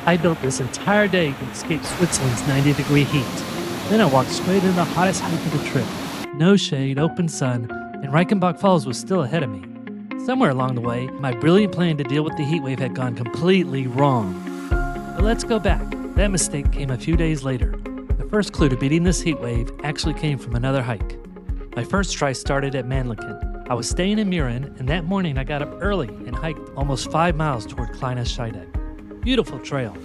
I built this entire day to escape Switzerland's 90-degree heat. Then I walked straight into the hottest hike of the trip. No shade, open sun, and Reichenbach Falls was still ahead of me. Somewhere along the way, my brilliant plan to deal with the heat wave had gone completely wrong. But let's go back. That mistake came a few days later. The first clue to beating this heat wave actually came from another hike. My first try started at Mannlichen. I was staying in Mürren, and that morning I got up early and hiked almost 5 miles toward Kleine Scheidegg. Beautiful trail,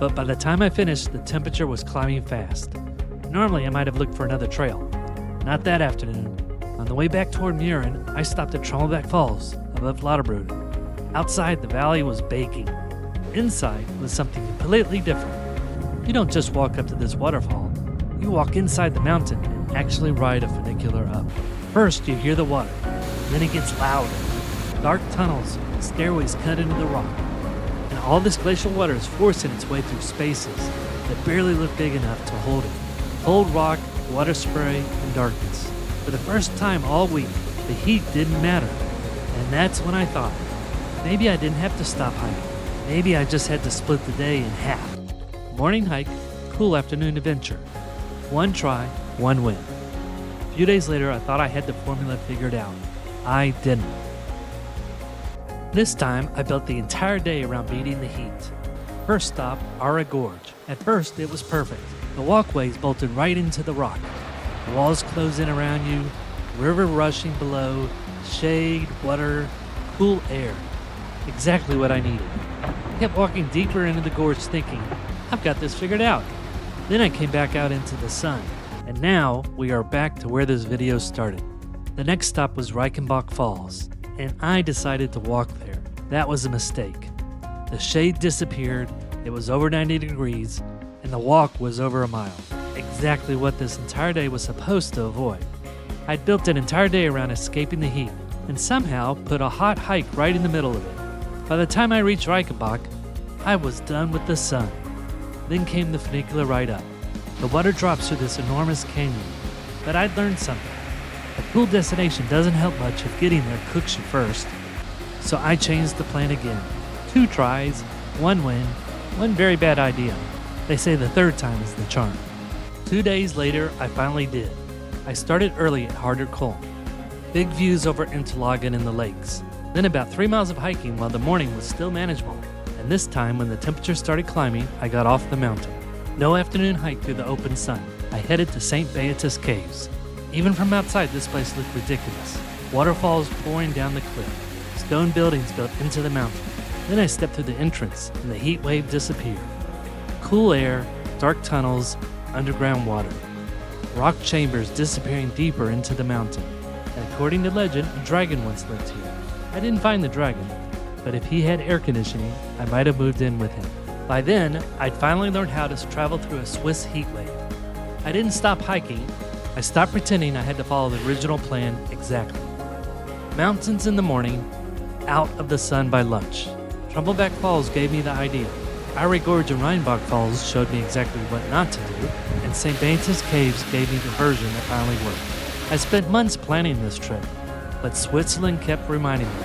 but by the time I finished, the temperature was climbing fast. Normally, I might have looked for another trail. Not that afternoon. On the way back toward Mürren, I stopped at Trümmelbach Falls, above Lauterbrunnen. Outside, the valley was baking. Inside was something completely different. You don't just walk up to this waterfall. You walk inside the mountain and actually ride a funicular up. First, you hear the water. Then it gets louder. Dark tunnels and stairways cut into the rock. And all this glacial water is forcing its way through spaces that barely look big enough to hold it. Cold rock, water spray, and darkness. For the first time all week, the heat didn't matter. And that's when I thought, maybe I didn't have to stop hiking. Maybe I just had to split the day in half. Morning hike, cool afternoon adventure. One try, one win. A few days later, I thought I had the formula figured out. I didn't. This time, I built the entire day around beating the heat. First stop, Aare Gorge. At first, it was perfect. The walkways bolted right into the rock. Walls close in around you, river rushing below, shade, water, cool air. Exactly what I needed. I kept walking deeper into the gorge thinking, I've got this figured out. Then I came back out into the sun, and now we are back to where this video started. The next stop was Reichenbach Falls, and I decided to walk there. That was a mistake. The shade disappeared, it was over 90 degrees, and the walk was over a mile. Exactly what this entire day was supposed to avoid. I'd built an entire day around escaping the heat, and somehow put a hot hike right in the middle of it. By the time I reached Reichenbach, I was done with the sun. Then came the funicular ride up. The water drops through this enormous canyon, but I'd learned something. A cool destination doesn't help much if getting there cooks you first. So I changed the plan again. 2 tries, 1 win, 1 very bad idea. They say the third time is the charm. 2 days later, I finally did. I started early at Harder Kulm. Big views over Interlaken and the lakes. Then about 3 miles of hiking while the morning was still manageable. And this time, when the temperature started climbing, I got off the mountain. No afternoon hike through the open sun. I headed to St. Beatus Caves. Even from outside, this place looked ridiculous. Waterfalls pouring down the cliff. Stone buildings built into the mountain. Then I stepped through the entrance, and the heat wave disappeared. Cool air, dark tunnels, underground water. Rock chambers disappearing deeper into the mountain. And according to legend, a dragon once lived here. I didn't find the dragon, but if he had air conditioning, I might have moved in with him. By then, I'd finally learned how to travel through a Swiss heat wave. I didn't stop hiking. I stopped pretending I had to follow the original plan exactly. Mountains in the morning, out of the sun by lunch. Trümmelbach Falls gave me the idea. Aare Gorge and Reichenbach Falls showed me exactly what not to do, and St. Beatus Caves gave me the version that finally worked. I spent months planning this trip, but Switzerland kept reminding me.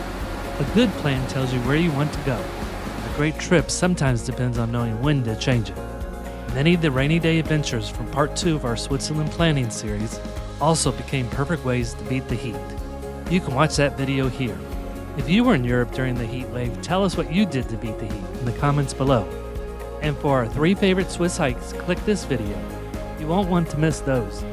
A good plan tells you where you want to go. A great trip sometimes depends on knowing when to change it. Many of the rainy day adventures from part 2 of our Switzerland planning series also became perfect ways to beat the heat. You can watch that video here. If you were in Europe during the heat wave, tell us what you did to beat the heat in the comments below. And for our 3 favorite Swiss hikes, click this video. You won't want to miss those.